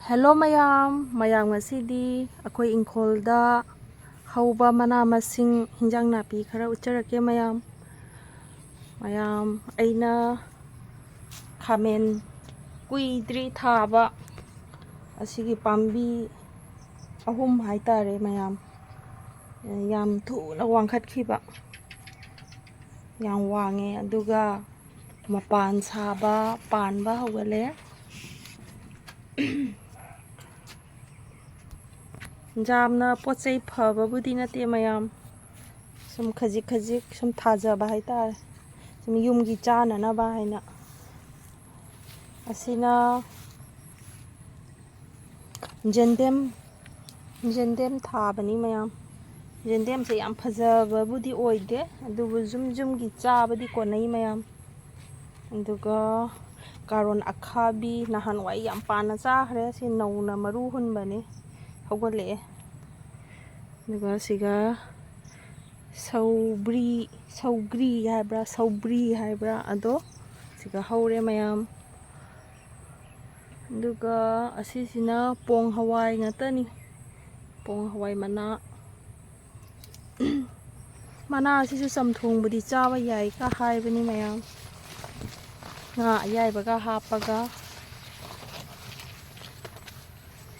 Hello mayam ngasidi akhoi ingkholda hauba mana masing hinjang napi khara ucharake mayam aina khamen kuidri thaba asigi pambi ahum haitare mayam yam thuna wangkhatkhiba yam wange aduga mapan saba panba hogale jamna pochai phababudi nate mayam sum khajik sum thajaba haitare sum yumgi chana na ba haina asina jendem thabani mayam jendem se yam phajababudi oide adubu jumgi chabadi konai mayam aduga karon akhabi nahan wai yam pana chahre si nauna maru hunbani hogale aduga siga saubri haibra ado siga haure mayam aduga asisina pong hawai ngatani pong hawai mana asisu samthong budi chawa yai ka haibani mayam nga ayaibaga hapaga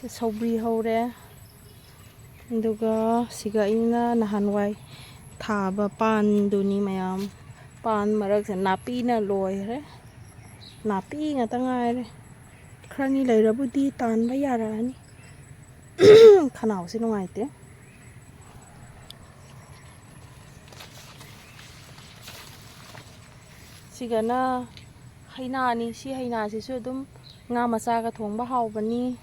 saubri haure aduga siga ina nahanwai thaba pan duni mayam pan marak se napi na loire napi ngata ngaire khrani leirabudi tanba yarani khanau se nungaite sigana hainani si haina sisu adum nga machaga thongba haubani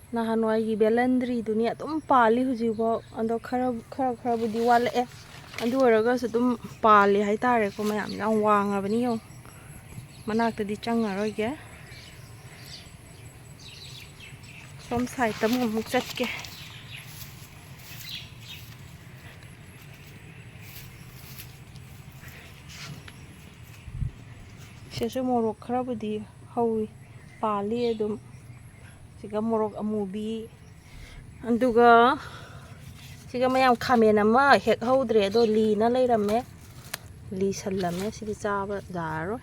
nahanwai gi belandri duni adum pali hujibo ando khara budi wale andu oraga adum pali haitare ko mayam yang wangabani yo manakta di changaroige som sai tam muk chatke Sese morok khara budi hawi pali adum siga morok amubi anduga siga mayam khamen ama hek haudre do li na leirame li sallame sigi chaba daro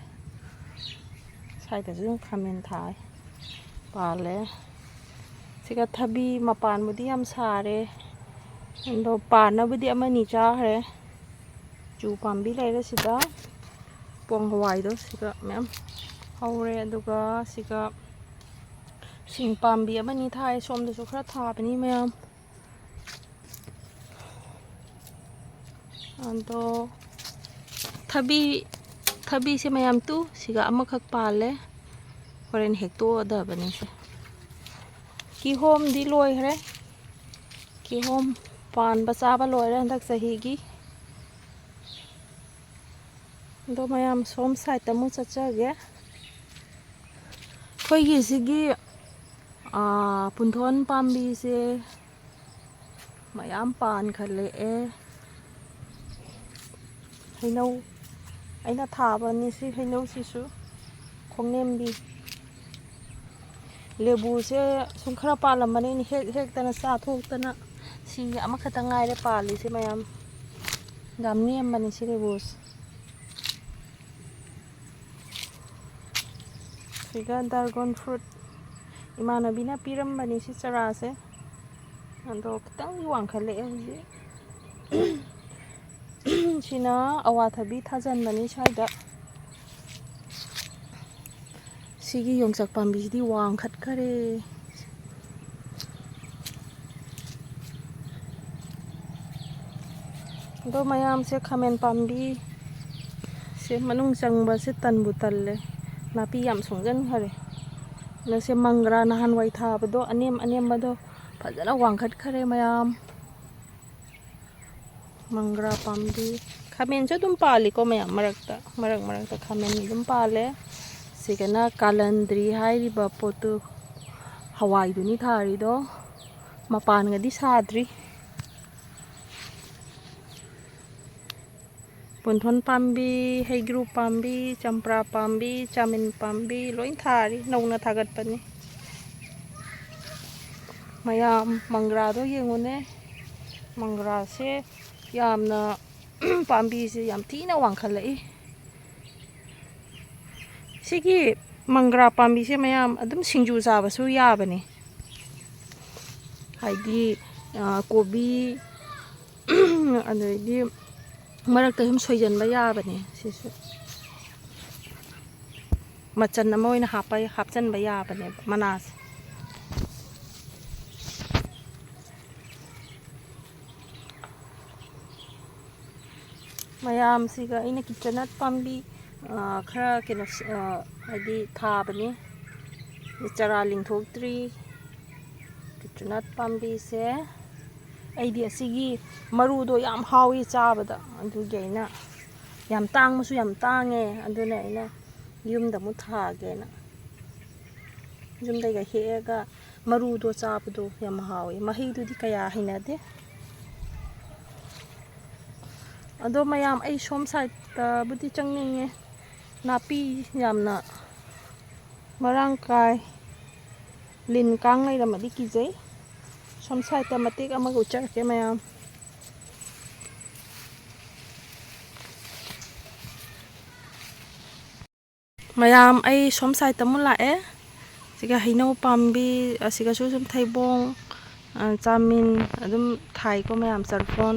sai ta jung khamen thai pale siga thabi mapan budi am sare ando pana budi amani chahre chu pambi leira sida pong hawai do siga mem haure aduga siga sing pambi amani thai somda su khara thabani mayam ando thabi se mayam tu siga amakhak pale horen hekto adabani se ki hom di loi hre ki hom pan bachaba loi re handak sahi gi do mayam som sai tamu chachage khoi gi sigi punthon pambi se mayam pan khale e hainau aina thaba ni si hainau sisu khongnembi lebu se sum khara palamani ni hek tana sa thok tana si amakhata ngaire pali se mayam gamni ambani si lebu siga dragon fruit imana bina piram bani si chara se ando kitang wang khale huji sina awathabi thajan bani saida sigi yongsak pambi di wang khat khare do mayam se khamen pambi se manung changba se tanbu talle napi yam songjan khare na se mangra nahan wai thabado anem bado phajana wangkhat khare mayam mangra pambi khamen cha dum pali ko mayam marak khamen dum pale sigana kalandri hairiba potu hawai duni thari do mapan ngadi sadri punthon pambi haigru pambi champra pambi chamin pambi loin thari nauna thagat pani ꯃꯌꯥꯝ ꯃꯪꯒ꯭ꯔꯥꯗꯣ ꯌꯦꯡꯉꯨꯅꯦ ꯃꯪꯒ꯭ꯔꯥꯁꯦ ꯌꯥꯝꯅ ꯄꯥꯝꯕꯤꯁꯦ ꯌꯥꯝ ꯊꯤꯅ ꯋꯥꯡꯈꯠꯂꯛꯏ ꯁꯤꯒꯤ ꯃꯪꯒ꯭ꯔꯥ ꯄꯥꯝꯕꯤꯁꯦ ꯃꯌꯥꯝ ꯑꯗꯨꯝ ꯁꯤꯡꯖꯨ ꯆꯥꯕꯁꯨ ꯌꯥꯕꯅꯤ ꯍꯥꯏꯗꯤ ꯀꯣꯕꯤ ꯑꯗꯩꯗꯤ ꯃꯔꯛꯇ ꯁꯨꯝ ꯁꯣꯏꯖꯟꯕ ꯌꯥꯕꯅꯦ ꯁꯤꯁꯨ ꯃꯆꯟ ꯑꯃ ꯑꯣꯏꯅ ꯍꯥꯞꯆꯟꯕ ꯌꯥꯕꯅꯦꯕ ꯃꯅꯥꯁꯦ ꯃꯌꯥꯝꯁꯤꯒ ꯑꯩꯅ ꯀꯤꯆꯅꯠ ꯄꯥꯝꯕꯤ ꯈꯔ ꯀꯩꯅꯣ ꯍꯥꯏꯗꯤ ꯊꯥꯕꯅꯤ ꯆꯔꯥ ꯂꯤꯡꯊꯣꯛꯇ꯭ꯔꯤ ꯀꯤꯆꯅꯠ ꯄꯥꯝꯕꯤꯁꯦ ꯑꯩꯗꯤ ꯑꯁꯤꯒꯤ ꯃꯔꯨꯗꯣ ꯌꯥꯝ ꯍꯥꯎꯏ ꯆꯥꯕꯗ ꯑꯗꯨꯒꯤ ꯑꯩꯅ ꯌꯥꯝ ꯇꯥꯡꯕꯁꯨ ꯌꯥꯝ ꯇꯥꯡꯉꯦ ꯑꯗꯨꯅ ꯑꯩꯅ ꯌꯨꯝꯗ ꯑꯃꯨꯛ ꯊꯥꯒꯦꯅ ꯌꯨꯝꯗꯩꯒ ꯍꯦꯛꯑꯒ ꯃꯔꯨꯗꯣ ꯆꯥꯕꯗꯣ ꯌꯥꯝ ꯍꯥꯎꯏ ꯃꯍꯩꯗꯨꯗꯤ ꯀꯌꯥ ꯍꯩꯅꯗꯦ ꯑꯗꯣ ꯃꯌꯥꯝ ꯑꯩ ꯁꯣꯝ ꯁꯥꯏꯠꯇꯕꯨꯗꯤ ꯆꯪꯅꯤꯡꯉꯦ ꯅꯥꯄꯤ ꯌꯥꯝꯅ ꯃꯔꯥꯡ ꯀꯥꯏ ꯂꯤꯟ ꯀꯥꯡ ꯂꯩꯔꯝꯃꯗꯤ ꯀꯤꯖꯩ ꯁꯣꯝ ꯁꯥꯏꯠꯇ ꯃꯇꯦꯛ ꯑꯃꯒ ꯎꯠꯆꯔꯛꯀꯦ ꯃꯌꯥꯝ ꯑꯩ ꯁꯣꯝ ꯁꯥꯏꯠꯇ ꯑꯃꯨꯛ ꯂꯥꯛꯑꯦ ꯁꯤꯒ ꯍꯩꯅꯧ ꯄꯥꯝꯕꯤ ꯑꯁꯤꯒꯁꯨ ꯁꯨꯝ ꯊꯩꯕꯣꯡ ꯆꯥꯃꯤꯟ ꯑꯗꯨꯝ ꯊꯥꯏꯀꯣ ꯃꯌꯥꯝ ꯆꯔꯐꯣꯟ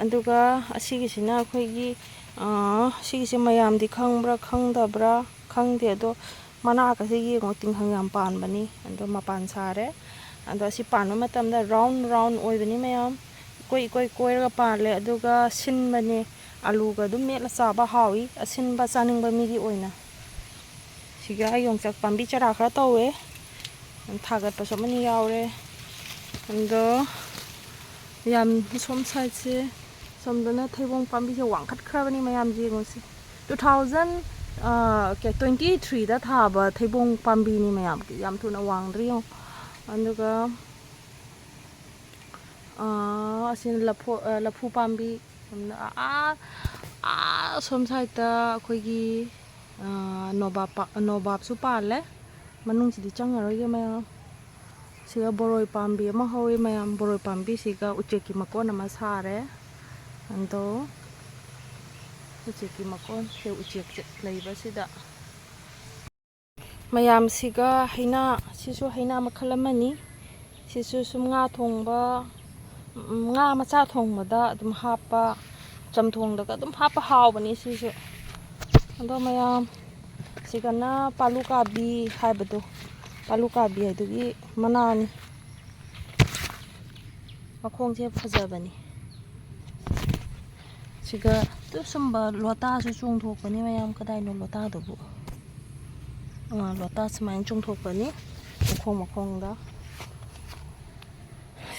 ꯑꯗꯨꯒ ꯑꯁꯤꯒꯤꯁꯤꯅ ꯑꯩꯈꯣꯏꯒꯤ ꯁꯤꯒꯤꯁꯦ ꯃꯌꯥꯝꯗꯤ ꯈꯪꯕ꯭ꯔꯥ ꯈꯪꯗꯕ꯭ꯔꯥ ꯈꯪꯗꯦ ꯑꯗꯣ ꯃꯅꯥꯒꯁꯦ ꯌꯦꯡꯉꯣ ꯇꯤꯡꯈꯪ ꯌꯥꯝ ꯄꯥꯟꯕꯅꯤ ꯑꯗꯣ ꯃꯄꯥꯟ ꯁꯥꯔꯦ ꯑꯗꯣ ꯑꯁꯤ ꯄꯥꯟꯕ ꯃꯇꯝꯗ ꯔꯥꯎꯟ ꯔꯥꯎꯟ ꯑꯣꯏꯕꯅꯤ ꯃꯌꯥꯝ ꯏꯀꯣꯏ ꯀꯣꯏꯔꯒ ꯄꯥꯜꯂꯦ ꯑꯗꯨꯒ ꯁꯤꯟꯕꯅꯦ ꯑꯂꯨꯒ ꯑꯗꯨꯝ ꯃꯦꯠꯂ ꯆꯥꯕ ꯍꯥꯎꯏ ꯑꯁꯤꯟꯕ ꯆꯥꯅꯤꯡꯕ ꯃꯤꯒꯤ ꯑꯣꯏꯅ ꯁꯤꯒ ꯌꯣꯡꯆꯥꯛ ꯄꯥꯝꯕꯤ ꯆꯔꯥ ꯈꯔ ꯇꯧꯋꯦ ꯊꯥꯒꯠꯄꯁꯨ ꯑꯃꯅꯤ ꯌꯥꯎꯔꯦ ꯑꯗꯣ ꯌꯥꯝ ꯁꯣꯝ ꯁꯥꯏꯠꯁꯦ ꯁꯣꯝꯗꯅ ꯊꯩꯕꯣꯡ ꯄꯥꯝꯕꯤꯁꯦ ꯋꯥꯡꯈꯠꯈ꯭ꯔꯕꯅꯤ ꯃꯌꯥꯝ ꯌꯦꯡꯉꯨꯁꯤ 2023ꯗ ꯊꯥꯕ ꯊꯩꯕꯣꯡ ꯄꯥꯝꯕꯤꯅꯤ ꯃꯌꯥꯝ ꯌꯥꯝ ꯊꯨꯅ ꯋꯥꯡꯗ꯭ꯔꯤ ꯌꯦꯡꯉꯣ ꯑꯗꯨꯒ ꯑꯁꯤꯅ ꯂꯐꯨ ꯄꯥꯝꯕꯤ ꯁꯣꯝ ꯁꯥꯏꯠꯇ ꯑꯩꯈꯣꯏꯒꯤ ꯅꯣꯕꯥꯞꯁꯨ ꯄꯥꯜꯂꯦ ꯃꯅꯨꯡꯁꯤꯗꯤ ꯆꯪꯉꯔꯣꯏꯒꯦ ꯃꯌꯥꯝ ꯁꯤꯒ ꯕꯣꯔꯣꯏ ꯄꯥꯝꯕꯤ ꯑꯃ ꯍꯧꯋꯤ ꯃꯌꯥꯝ ꯕꯣꯔꯣꯏ ꯄꯥꯝꯕꯤꯁꯤꯒ ꯎꯆꯦꯛꯀꯤ ꯃꯀꯣꯟ ꯑꯃ ꯁꯥꯔꯦ ꯑꯗꯣ ꯎꯆꯦꯛꯀꯤ ꯃꯀꯣꯟ ꯎꯆꯦꯛ ꯂꯩꯕꯁꯤꯗ ꯃꯌꯥꯝꯁꯤꯒ ꯍꯩꯅꯥ ꯁꯤꯁꯨ ꯍꯩꯅꯥ ꯃꯈꯜ ꯑꯃꯅꯤ ꯁꯤꯁꯨ ꯁꯨꯝ ꯉꯥ ꯊꯣꯡꯕ ꯉꯥ ꯃꯆꯥ ꯊꯣꯡꯕꯗ ꯑꯗꯨꯝ ꯍꯥꯞꯄ ꯆꯝꯊꯣꯡꯗꯒ ꯑꯗꯨꯝ ꯍꯥꯞꯄ ꯍꯥꯎꯕꯅꯤ ꯁꯤꯁꯨ ꯑꯗꯣ ꯃꯌꯥꯝ ꯁꯤꯒꯅ ꯄꯥꯂꯨꯀꯥꯕꯤ ꯍꯥꯏꯕꯗꯣ ꯄꯥꯂꯨꯀꯥꯕꯤ ꯍꯥꯏꯗꯨꯒꯤ ꯃꯅꯥꯅꯤ ꯃꯈꯣꯡꯁꯦ ꯐꯖꯕꯅꯤ ꯁꯤꯒ ꯁꯨꯝꯕ ꯂꯣꯇꯥꯁꯨ ꯆꯣꯡꯊꯣꯛꯄꯅꯤ ꯃꯌꯥꯝ ꯀꯗꯥꯏꯅꯣ ꯂꯣꯇꯥꯗꯨꯕꯨ ꯂꯣꯇꯥ ꯁꯨꯃꯥꯏꯅ ꯆꯣꯡꯊꯣꯛꯄꯅꯤ ꯃꯈꯣꯡꯗ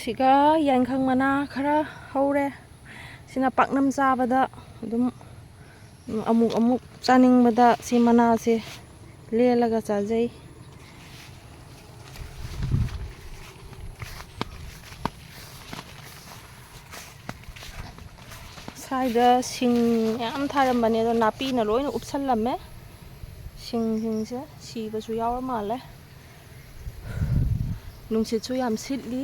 ꯁꯤꯒ ꯌꯥꯏꯈꯪ ꯃꯅꯥ ꯈꯔ ꯍꯧꯔꯦ ꯁꯤꯅ ꯄꯥꯛꯅꯝ ꯆꯥꯕꯗ ꯑꯗꯨꯝ ꯑꯃꯨꯛ ꯆꯥꯅꯤꯡꯕꯗ ꯁꯤ ꯃꯅꯥꯁꯦ ꯂꯦꯜꯂꯒ ꯆꯥꯖꯩ ꯁ꯭ꯋꯥꯏꯗ ꯁꯤꯡ ꯌꯥꯝ ꯊꯥꯔꯝꯕꯅꯦ ꯑꯗꯣ ꯅꯥꯄꯤꯅ ꯂꯣꯏꯅ ꯎꯞꯁꯜꯂꯝꯃꯦ ꯁꯤꯡꯁꯦ ꯁꯤꯕꯁꯨ ꯌꯥꯎꯔ ꯃꯥꯜꯂꯦ ꯅꯨꯡꯁꯤꯠꯁꯨ ꯌꯥꯝ ꯁꯤꯠꯂꯤ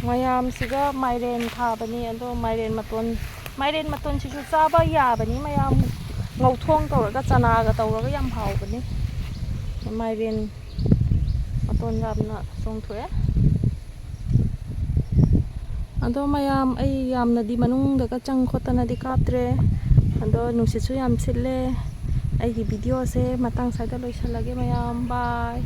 ꯃꯌꯥꯝꯁꯤꯒ ꯃꯥꯏꯔꯦꯟ ꯊꯥꯕꯅꯤ ꯑꯗꯣ ꯃꯥꯏꯔꯦꯟ ꯃꯇꯣꯟꯁꯤꯁꯨ ꯆꯥꯕ ꯌꯥꯕꯅꯤ ꯃꯌꯥꯝ ꯉꯧꯊꯣꯡ ꯇꯧꯔꯒ ꯆꯅꯥꯒ ꯇꯧꯔꯒ ꯌꯥꯝ ꯍꯥꯎꯕꯅꯤ ꯃꯥꯏꯔꯦꯟ ꯃꯇꯣꯟ ꯌꯥꯝꯅ ꯆꯣꯡꯊꯣꯛꯑꯦ ꯑꯗꯣ ꯃꯌꯥꯝ ꯑꯩ ꯌꯥꯝꯅꯗꯤ ꯃꯅꯨꯡꯗꯒ ꯈꯣꯠꯇꯅꯗꯤ ꯀꯥꯞꯇ꯭ꯔꯦ ꯑꯗꯣ ꯅꯨꯡꯁꯤꯠꯁꯨ ꯌꯥꯝ ꯁꯤꯠꯂꯦ ꯑꯩꯒꯤ ꯚꯤꯗꯤꯑꯣꯁꯦ ꯃꯇꯥꯡ ꯁ꯭ꯋꯥꯏꯗ ꯂꯣꯏꯁꯜꯂꯒꯦ ꯃꯌꯥꯝ ꯕꯥꯏ